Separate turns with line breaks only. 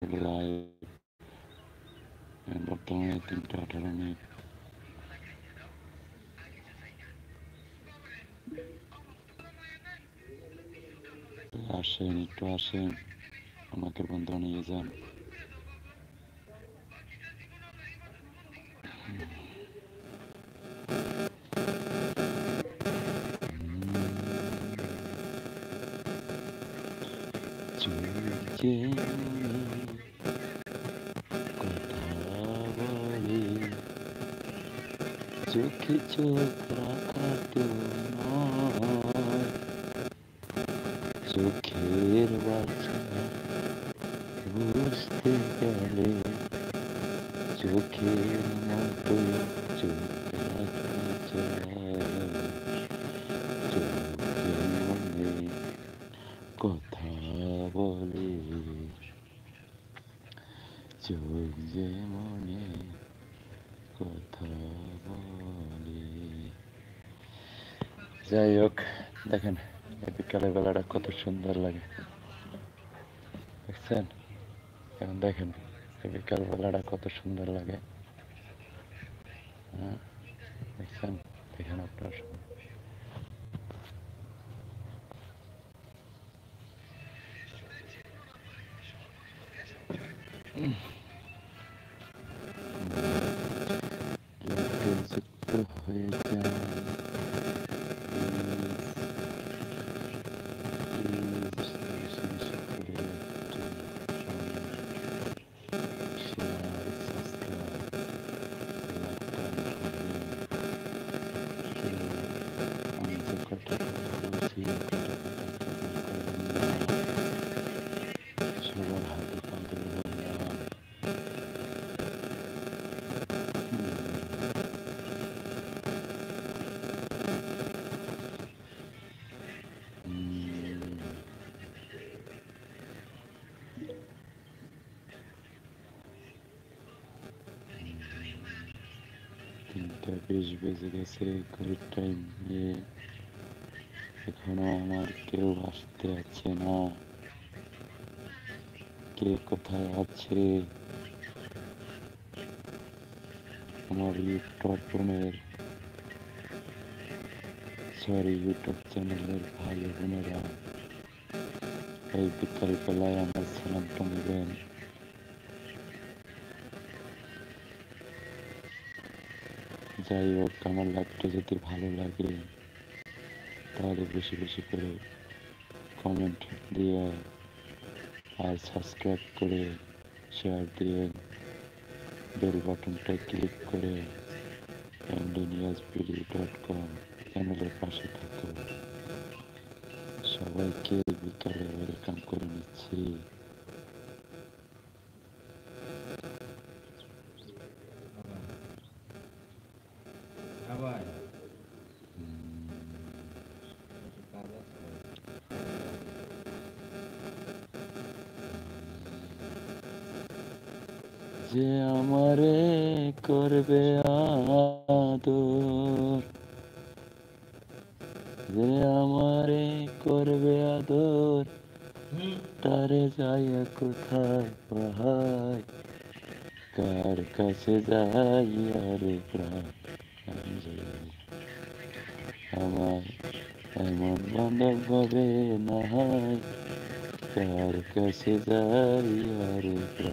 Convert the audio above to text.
Live বর্তমানে 3:18 আসেন, একটু আসেন, আমাকে বন্ধু নিয়ে যান। যে কথা বলে চোখে চোখ রাখা তো নয়, চোখের বাছা বুঝতে গেলে চোখের মতো চোখ রাখা যায়। চোখে মনে কথা বলে, চোখ যে মনে কথা বলে। যাই হোক, দেখেন এই বিকালের বেলাটা কত সুন্দর লাগে, দেখছেন? এখন দেখেন এই বিকাল বেলাটা কত সুন্দর লাগে। হ্যাঁ, দেখছেন? দেখেন আপনার যুক্ত হয়ে যান। সবার হাতে পাতে ধরলাম। তিনটা 20 বেজে গেছে, ঘড়ির টাইম নিয়ে এখনো আমার কেউ আসতে আছে না। কে কোথায় আছে? আমার ইউটিউব চ্যানেলের ভাই বোনেরা এই বিকাল বেলায় আমার সালামটা নেবেন। যাই হোক, আমার লাইভটা যদি ভালো লাগে তাহলে বেশি বেশি করে কমেন্ট দিয়ে আর সাবস্ক্রাইব করে শেয়ার দিয়ে বেল বাটনটা ক্লিক করে mdniasbd.com চ্যানেলের পাশে থাকো। সবাইকে বিকালে ওয়েলকাম করে নিচ্ছি। যে আমারে করবে আদর, যে আমারে করবে আদর, তারে যাইয়া কোথায় পাহাই, কার কাছে যাইয়া রে প্রাণ। আমার এমন বান্ধব ভাবে না হয়, কার কাছে যাইয়া রে প্রাণ।